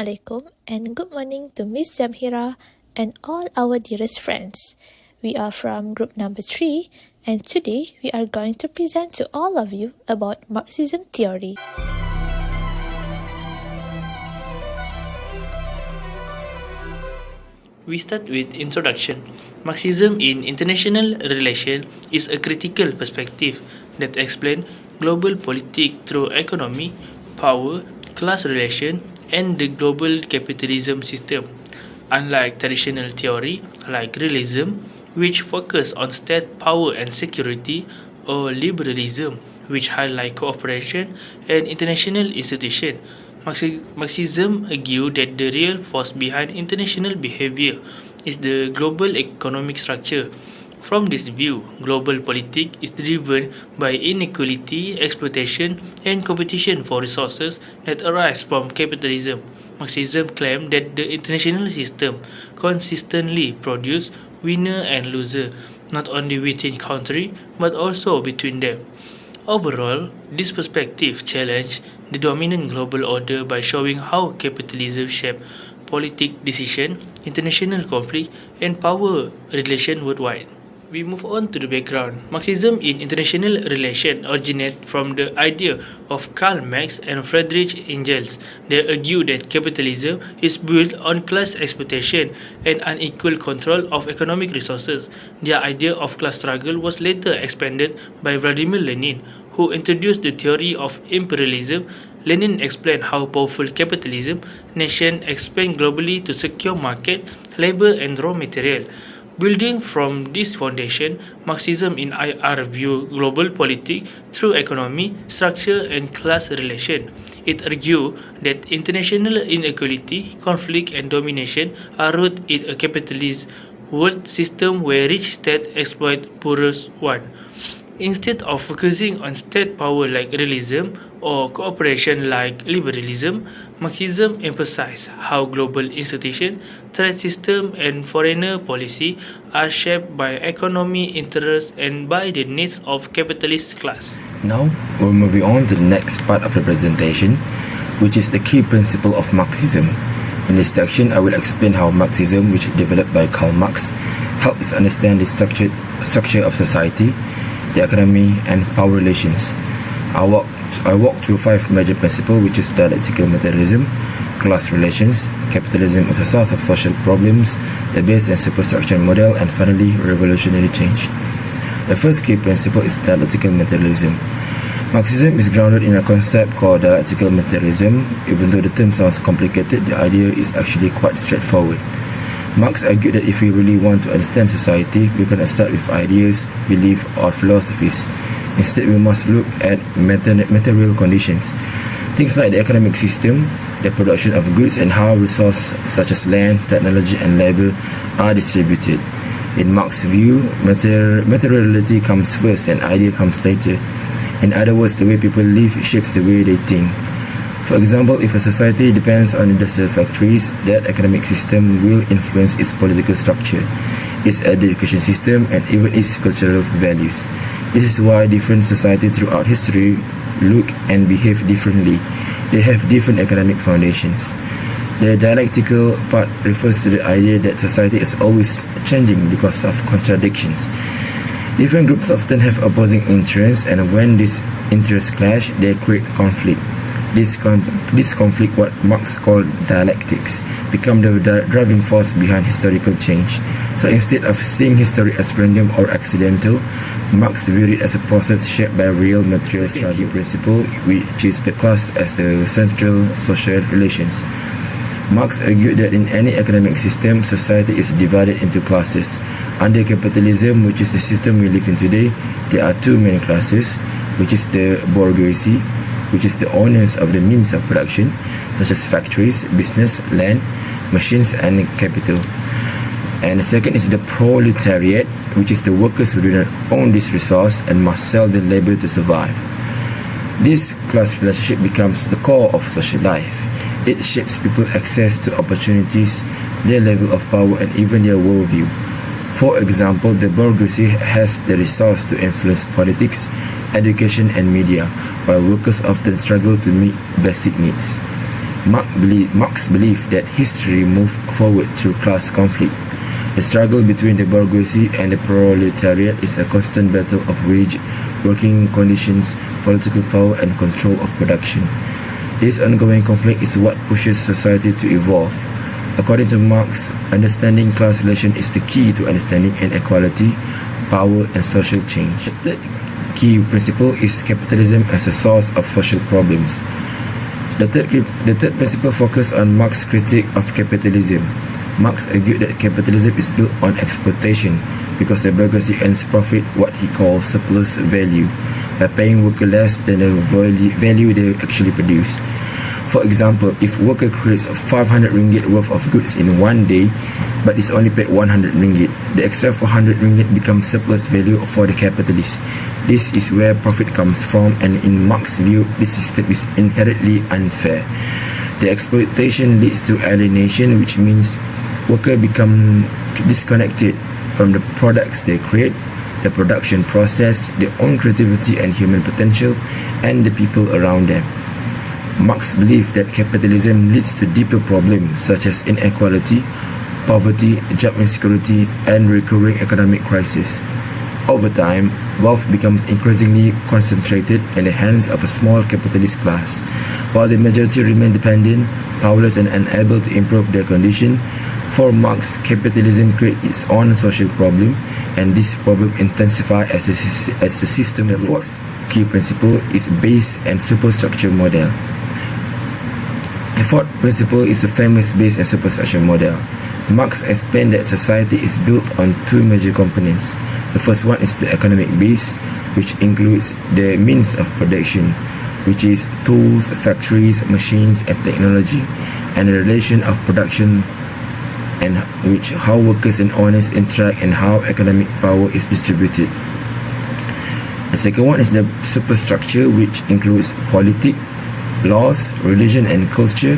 Assalamualaikum and good morning to Miss Jamhira and all our dearest friends. We are from group number 3 and today we are going to present to all of you about Marxism theory. We start with introduction. Marxism in international relations is a critical perspective that explains global politics through economy, power, class relation, and the global capitalism system. Unlike traditional theory like realism, which focus on state power and security, or liberalism, which highlight cooperation and international institutions, Marxism argues that the real force behind international behavior is the global economic structure. From this view, global politics is driven by inequality, exploitation, and competition for resources that arise from capitalism. Marxism claims that the international system consistently produces winner and loser, not only within countries but also between them. Overall, this perspective challenges the dominant global order by showing how capitalism shapes political decisions, international conflict, and power relations worldwide. We move on to the background. Marxism in international relations originates from the idea of Karl Marx and Friedrich Engels. They argue that capitalism is built on class exploitation and unequal control of economic resources. Their idea of class struggle was later expanded by Vladimir Lenin, who introduced the theory of imperialism. Lenin explained how powerful capitalism nations expand globally to secure market, labor, and raw material. Building from this foundation, Marxism in IR view global politics through economy, structure, and class relation. It argues that international inequality, conflict, and domination are rooted in a capitalist world system where rich states exploit poorer ones. Instead of focusing on state power like realism or cooperation like liberalism, Marxism emphasizes how global institutions, trade systems, and foreign policy are shaped by economic interests and by the needs of capitalist class. Now, we're moving on to the next part of the presentation, which is the key principle of Marxism. In this section, I will explain how Marxism, which developed by Karl Marx, helps understand the structure of society, the economy, and power relations. I walk through 5 major principles, which is dialectical materialism, class relations, capitalism as a source of social problems, the base and superstructure model, and finally, revolutionary change. The first key principle is dialectical materialism. Marxism is grounded in a concept called dialectical materialism. Even though the term sounds complicated, the idea is actually quite straightforward. Marx argued that if we really want to understand society, we cannot start with ideas, beliefs, or philosophies. Instead, we must look at material conditions. Things like the economic system, the production of goods, and how resources such as land, technology, and labor are distributed. In Marx's view, materiality comes first and idea comes later. In other words, the way people live shapes the way they think. For example, if a society depends on industrial factories, that economic system will influence its political structure, its education system, and even its cultural values. This is why different societies throughout history look and behave differently. They have different economic foundations. The dialectical part refers to the idea that society is always changing because of contradictions. Different groups often have opposing interests, and when these interests clash, they create conflict. This conflict, what Marx called dialectics, become the driving force behind historical change. So instead of seeing history as random or accidental, Marx viewed it as a process shaped by real material struggle principle, which is the class as the central social relations. Marx argued that in any economic system, society is divided into classes. Under capitalism, which is the system we live in today, there are 2 main classes, which is the bourgeoisie, which is the owners of the means of production, such as factories, business, land, machines, and capital. And the second is the proletariat, which is the workers who do not own this resource and must sell their labor to survive. This class relationship becomes the core of social life. It shapes people's access to opportunities, their level of power, and even their worldview. For example, the bourgeoisie has the resource to influence politics, education, and media, while workers often struggle to meet basic needs. Marx believed that history moved forward through class conflict. The struggle between the bourgeoisie and the proletariat is a constant battle of wage, working conditions, political power, and control of production. This ongoing conflict is what pushes society to evolve. According to Marx, understanding class relation is the key to understanding inequality, power, and social change. The third key principle is capitalism as a source of social problems. The third principle focuses on Marx's critique of capitalism. Marx argued that capitalism is built on exploitation because the bourgeoisie earns profit, what he calls surplus value, by paying workers less than the value they actually produce. For example, if worker creates 500 ringgit worth of goods in one day, but is only paid 100 ringgit, the extra 400 ringgit becomes surplus value for the capitalist. This is where profit comes from, and in Marx's view, this system is inherently unfair. The exploitation leads to alienation, which means workers become disconnected from the products they create, the production process, their own creativity and human potential, and the people around them. Marx believed that capitalism leads to deeper problems such as inequality, poverty, job insecurity, and recurring economic crisis. Over time, wealth becomes increasingly concentrated in the hands of a small capitalist class, while the majority remain dependent, powerless, and unable to improve their condition. For Marx, capitalism creates its own social problem, and this problem intensifies as the system. The fourth key principle is base and superstructure model. The fourth principle is the famous base and superstructure model. Marx explained that society is built on two major components. The first one is the economic base, which includes the means of production, which is tools, factories, machines, and technology, and the relation of production and how workers and owners interact and how economic power is distributed. The second one is the superstructure, which includes politics, laws, religion and culture,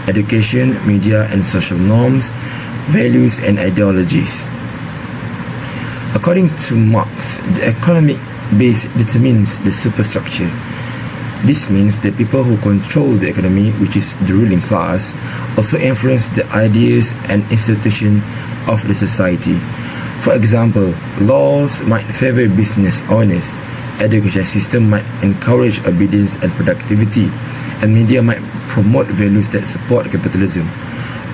education, media and social norms, values and ideologies. According to Marx, the economic base determines the superstructure. This means that people who control the economy, which is the ruling class, also influence the ideas and institutions of the society. For example, laws might favor business owners, education system might encourage obedience and productivity, and media might promote values that support capitalism.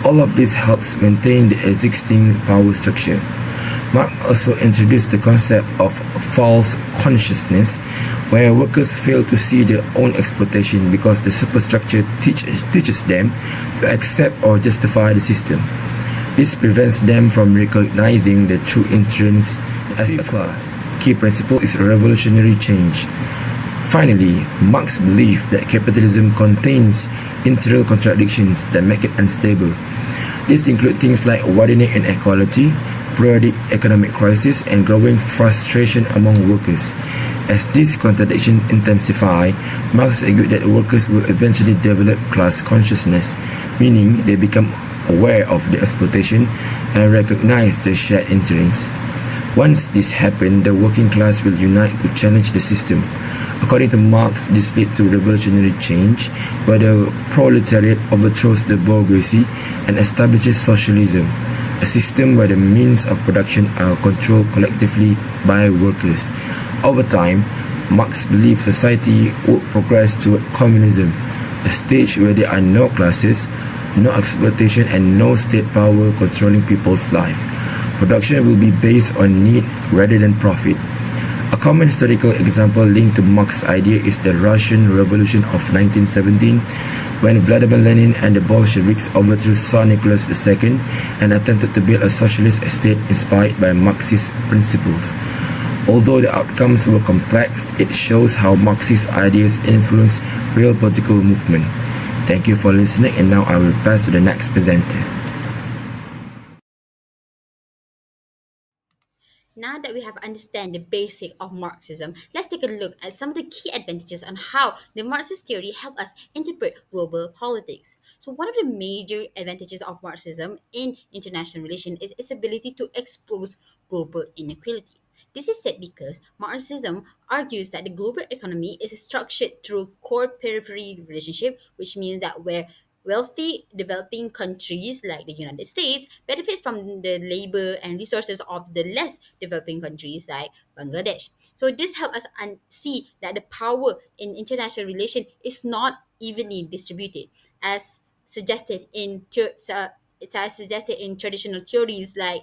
All of this helps maintain the existing power structure. Marx also introduced the concept of false consciousness, where workers fail to see their own exploitation because the superstructure teaches them to accept or justify the system. This prevents them from recognizing the true interests as a class. Key principle is revolutionary change. Finally, Marx believed that capitalism contains internal contradictions that make it unstable. These include things like widening inequality, periodic economic crisis, and growing frustration among workers. As these contradictions intensify, Marx argued that workers will eventually develop class consciousness, meaning they become aware of the exploitation and recognize the shared interests. Once this happens, the working class will unite to challenge the system. According to Marx, this led to revolutionary change, where the proletariat overthrows the bourgeoisie and establishes socialism, a system where the means of production are controlled collectively by workers. Over time, Marx believed society would progress toward communism, a stage where there are no classes, no exploitation, and no state power controlling people's life. Production will be based on need rather than profit. A common historical example linked to Marx's idea is the Russian Revolution of 1917, when Vladimir Lenin and the Bolsheviks overthrew Tsar Nicholas II and attempted to build a socialist state inspired by Marxist principles. Although the outcomes were complex, it shows how Marxist ideas influence real political movement. Thank you for listening, and now I will pass to the next presenter. Now that we have understand the basic of Marxism, let's take a look at some of the key advantages on how the Marxist theory help us interpret global politics. So one of the major advantages of Marxism in international relations is its ability to expose global inequality. This is said because Marxism argues that the global economy is structured through core periphery relationship, which means that where wealthy developing countries like the United States benefit from the labor and resources of the less developing countries like Bangladesh. So this helps us see that the power in international relation is not evenly distributed, as suggested in it's as suggested in traditional theories like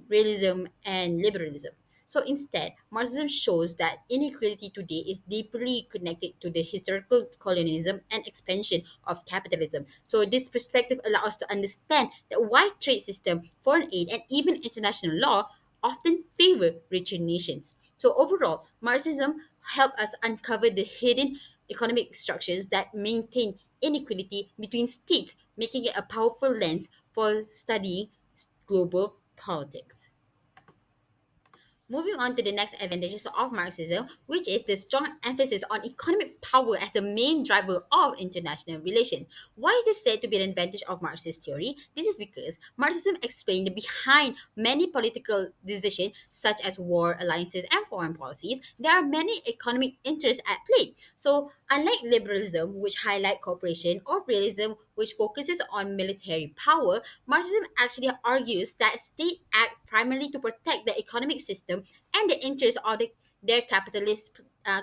realism and liberalism. So instead, Marxism shows that inequality today is deeply connected to the historical colonialism and expansion of capitalism. So this perspective allows us to understand that why trade system, foreign aid, and even international law often favor richer nations. So overall, Marxism helped us uncover the hidden economic structures that maintain inequality between states, making it a powerful lens for studying global politics. Moving on to the next advantages of Marxism, which is the strong emphasis on economic power as the main driver of international relations. Why is this said to be an advantage of Marxist theory? This is because Marxism explained behind many political decisions, such as war, alliances, and foreign policies, there are many economic interests at play. So, unlike liberalism, which highlight cooperation, or realism, which focuses on military power, Marxism actually argues that states act primarily to protect the economic system and the interests of their capitalist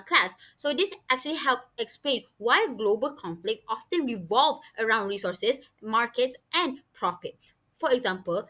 class. So this actually helps explain why global conflict often revolve around resources, markets, and profit. For example,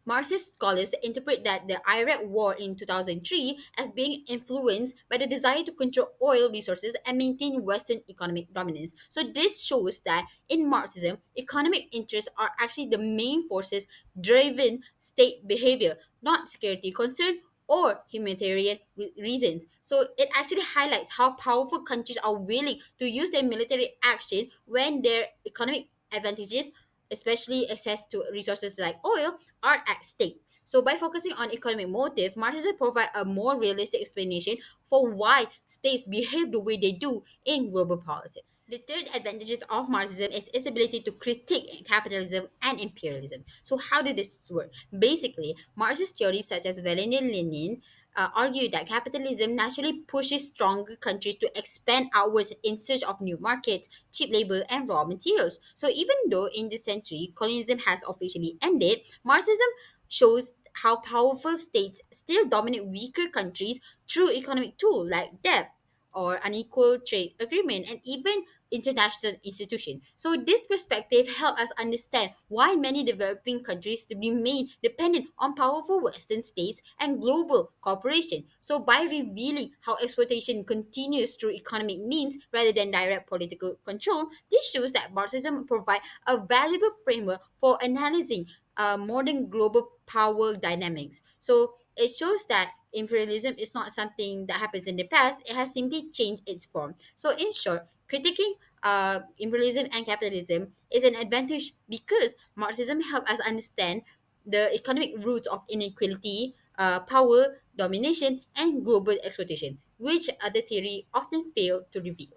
Marxist scholars interpret that the Iraq War in 2003 as being influenced by the desire to control oil resources and maintain Western economic dominance. So this shows that in Marxism, economic interests are actually the main forces driving state behavior, not security concern or humanitarian reasons. So it actually highlights how powerful countries are willing to use their military action when their economic advantages, especially access to resources like oil, are at stake. So by focusing on economic motive, Marxism provide a more realistic explanation for why states behave the way they do in global politics. The third advantages of Marxism is its ability to critique capitalism and imperialism. So how did this work? Basically, Marxist theories such as Lenin argue that capitalism naturally pushes stronger countries to expand outwards in search of new markets, cheap labor, and raw materials. So even though in this century colonialism has officially ended, Marxism shows how powerful states still dominate weaker countries through economic tools like debt or unequal trade agreement and even international institution. So this perspective helps us understand why many developing countries remain dependent on powerful Western states and global cooperation. So by revealing how exploitation continues through economic means rather than direct political control, this shows that Marxism provides a valuable framework for analyzing modern global power dynamics. So it shows that imperialism is not something that happens in the past, it has simply changed its form. So, in short, critiquing imperialism and capitalism is an advantage because Marxism helps us understand the economic roots of inequality, power, domination, and global exploitation, which other theory often fail to reveal.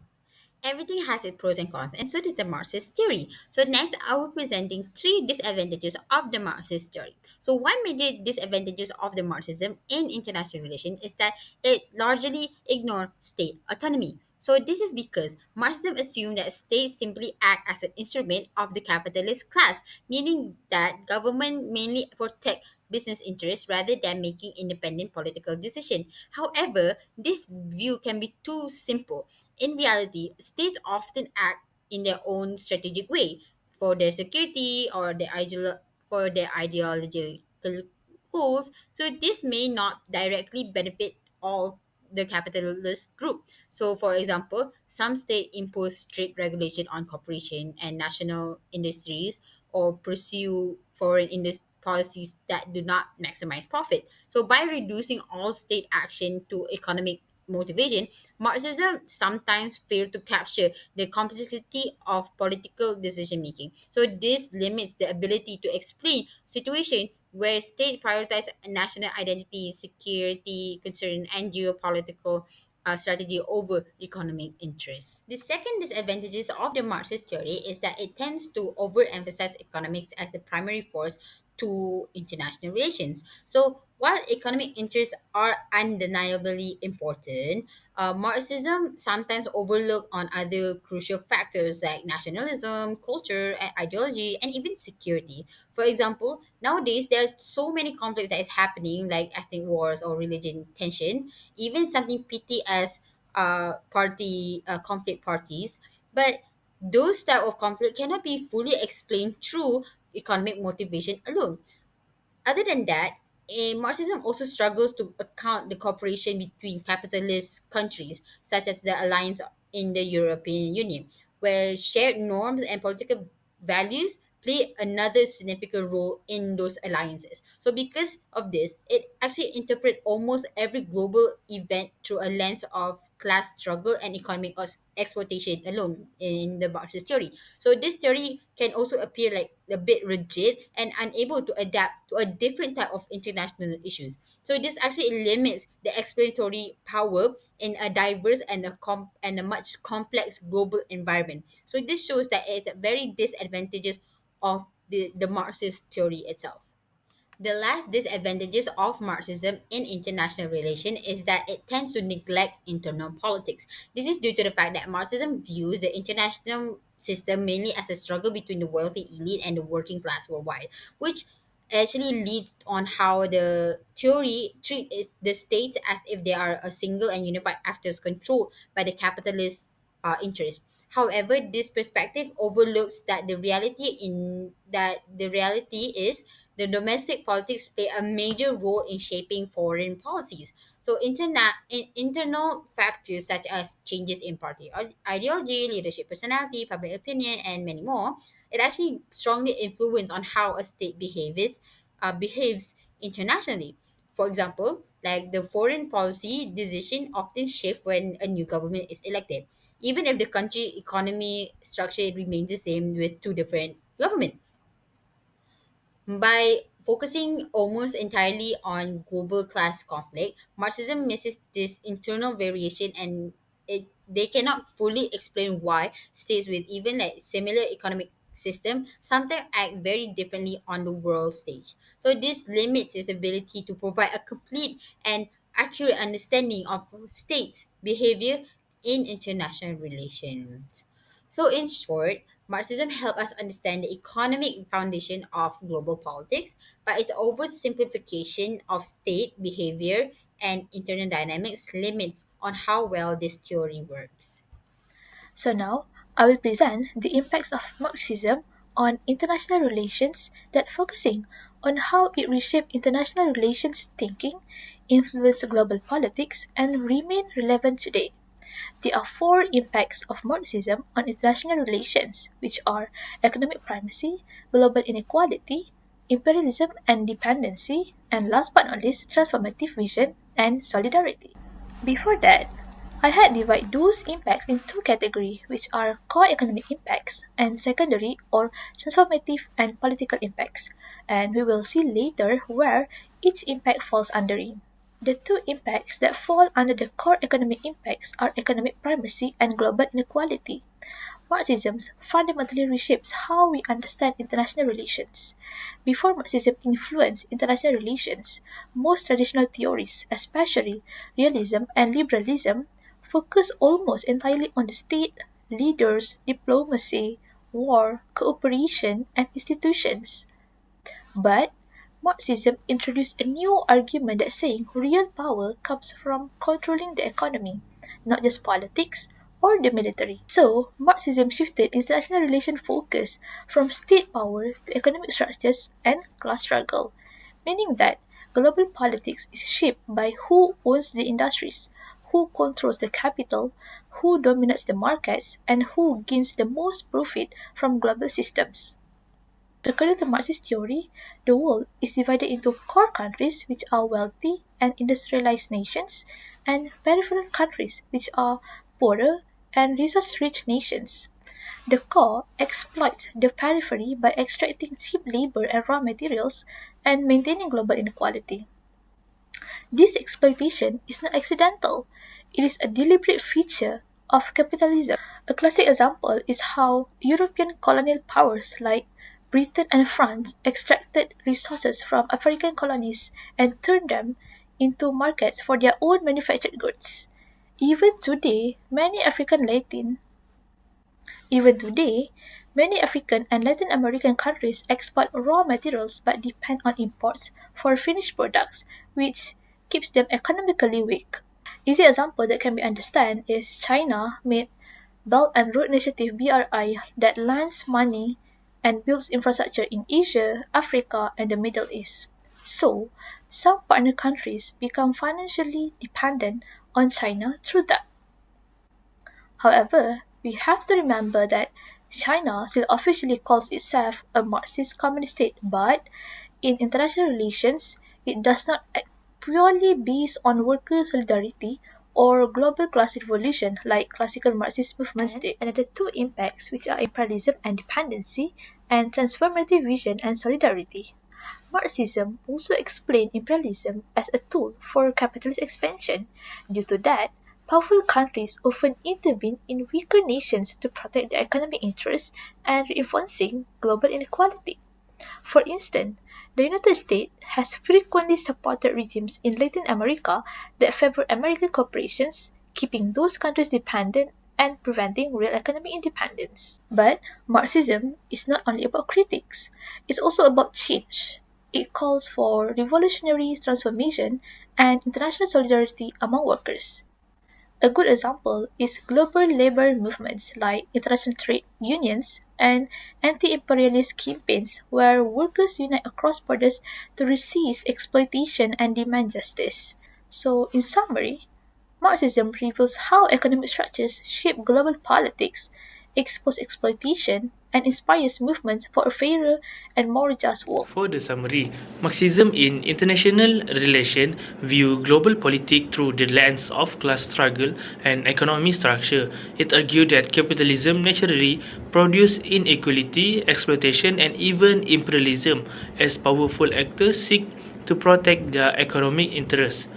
Everything has its pros and cons, and so does the Marxist theory. So next, I will presenting three disadvantages of the Marxist theory. So one major disadvantages of the Marxism in international relations is that it largely ignores state autonomy. So this is because Marxism assumes that states simply act as an instrument of the capitalist class, meaning that government mainly protect business interests rather than making independent political decisions. However, this view can be too simple. In reality, states often act in their own strategic way for their security or for their ideological goals. So this may not directly benefit all the capitalist group. So, for example, some states impose strict regulation on corporation and national industries or pursue foreign policies that do not maximize profit. So, by reducing all state action to economic motivation, Marxism sometimes fail to capture the complexity of political decision making. So this limits the ability to explain situation where state prioritize national identity, security concern, and geopolitical strategy over economic interests. The second disadvantages of the Marxist theory is that it tends to overemphasize economics as the primary force to international relations. So While economic interests are undeniably important, Marxism sometimes overlook on other crucial factors like nationalism, culture, and ideology, and even security. For example, nowadays there are so many conflicts that is happening, like ethnic wars or religion tension, even something petty as conflict parties. But those type of conflict cannot be fully explained through economic motivation alone. Other than that, Marxism also struggles to account the cooperation between capitalist countries, such as the alliance in the European Union, where shared norms and political values play another significant role in those alliances. So, because of this, it actually interprets almost every global event through a lens of class struggle and economic exploitation alone in the Marxist theory. So this theory can also appear like a bit rigid and unable to adapt to a different type of international issues. So this actually limits the explanatory power in a diverse and and a much complex global environment. So this shows that it's very disadvantageous of the Marxist theory itself. The last disadvantages of Marxism in international relation is that it tends to neglect internal politics. This is due to the fact that Marxism views the international system mainly as a struggle between the wealthy elite and the working class worldwide, which actually leads on how the theory treats the state as if they are a single and unified actors controlled by the capitalist interest. However, this perspective overlooks that the reality is the domestic politics play a major role in shaping foreign policies. So, internal factors such as changes in party ideology, leadership personality, public opinion, and many more, it actually strongly influence on how a state behaves internationally. For example, like the foreign policy decision often shift when a new government is elected, even if the country economy structure remains the same with two different governments. By focusing almost entirely on global class conflict, Marxism misses this internal variation and they cannot fully explain why states with even like similar economic system sometimes act very differently on the world stage. So this limits its ability to provide a complete and accurate understanding of states' behavior in international relations. So, in short, Marxism helps us understand the economic foundation of global politics, but its oversimplification of state behavior and internal dynamics limits on how well this theory works. So now, I will present the impacts of Marxism on international relations that focusing on how it reshaped international relations thinking, influenced global politics, and remain relevant today. There are four impacts of Marxism on international relations, which are economic primacy, global inequality, imperialism and dependency, and last but not least, transformative vision and solidarity. Before that, I had divided those impacts in two categories, which are core economic impacts and secondary or transformative and political impacts, and we will see later where each impact falls under it. The two impacts that fall under the core economic impacts are economic primacy and global inequality. Marxism fundamentally reshapes how we understand international relations. Before Marxism influenced international relations, most traditional theories, especially realism and liberalism, focus almost entirely on the state, leaders, diplomacy, war, cooperation, and institutions. But Marxism introduced a new argument that saying real power comes from controlling the economy, not just politics or the military. So, Marxism shifted international relation focus from state power to economic structures and class struggle, meaning that global politics is shaped by who owns the industries, who controls the capital, who dominates the markets, and who gains the most profit from global systems. According to Marxist theory, the world is divided into core countries, which are wealthy and industrialized nations, and peripheral countries, which are poorer and resource-rich nations. The core exploits the periphery by extracting cheap labor and raw materials and maintaining global inequality. This exploitation is not accidental, it is a deliberate feature of capitalism. A classic example is how European colonial powers like Britain and France extracted resources from African colonies and turned them into markets for their own manufactured goods. Even today, even today, many African and Latin American countries export raw materials but depend on imports for finished products, which keeps them economically weak. Easy example that can be understood is China made Belt and Road Initiative BRI that lends money and builds infrastructure in Asia, Africa, and the Middle East. So, some partner countries become financially dependent on China through that. However, we have to remember that China still officially calls itself a Marxist communist state, but in international relations, it does not act purely based on worker solidarity or global class revolution like classical Marxist movements did. Another two impacts, which are imperialism and dependency, and transformative vision and solidarity. Marxism also explained imperialism as a tool for capitalist expansion. Due to that, powerful countries often intervene in weaker nations to protect their economic interests and reinforcing global inequality. For instance, the United States has frequently supported regimes in Latin America that favor American corporations, keeping those countries dependent and preventing real economic independence. But Marxism is not only about critics, it's also about change. It calls for revolutionary transformation and international solidarity among workers. A good example is global labor movements like international trade unions and anti-imperialist campaigns where workers unite across borders to resist exploitation and demand justice. So, in summary, Marxism reveals how economic structures shape global politics, expose exploitation, and inspires movements for a fairer and more just world. For the summary, Marxism in international relations view global politics through the lens of class struggle and economic structure. It argued that capitalism naturally produces inequality, exploitation, and even imperialism as powerful actors seek to protect their economic interests.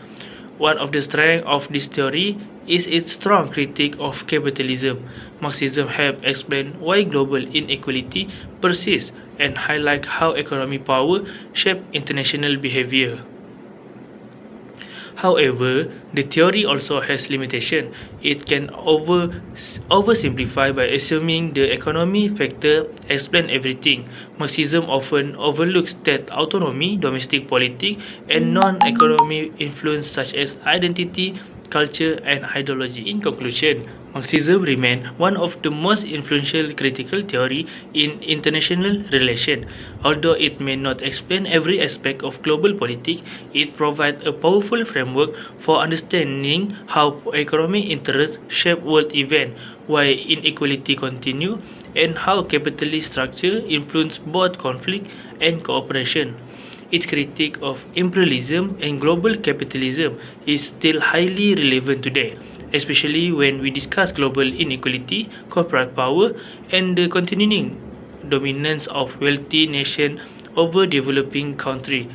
One of the strengths of this theory is its strong critique of capitalism. Marxism helps explain why global inequality persists and highlight how economic power shape international behavior. However, the theory also has limitations. It can oversimplify by assuming the economy factor explain everything. Marxism often overlooks state autonomy, domestic politics, and non-economic influence such as identity, culture, and ideology. In conclusion, Marxism remains one of the most influential critical theory in international relations. Although it may not explain every aspect of global politics, it provides a powerful framework for understanding how economic interests shape world events, why inequality continue, and how capitalist structure influence both conflict and cooperation. Its critique of imperialism and global capitalism is still highly relevant today, especially when we discuss global inequality, corporate power, and the continuing dominance of wealthy nations over developing countries.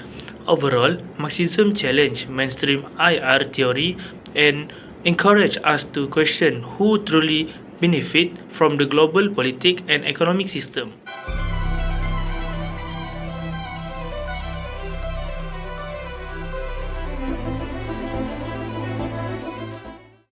Overall, Marxism challenged mainstream IR theory and encouraged us to question who truly benefit from the global politic and economic system.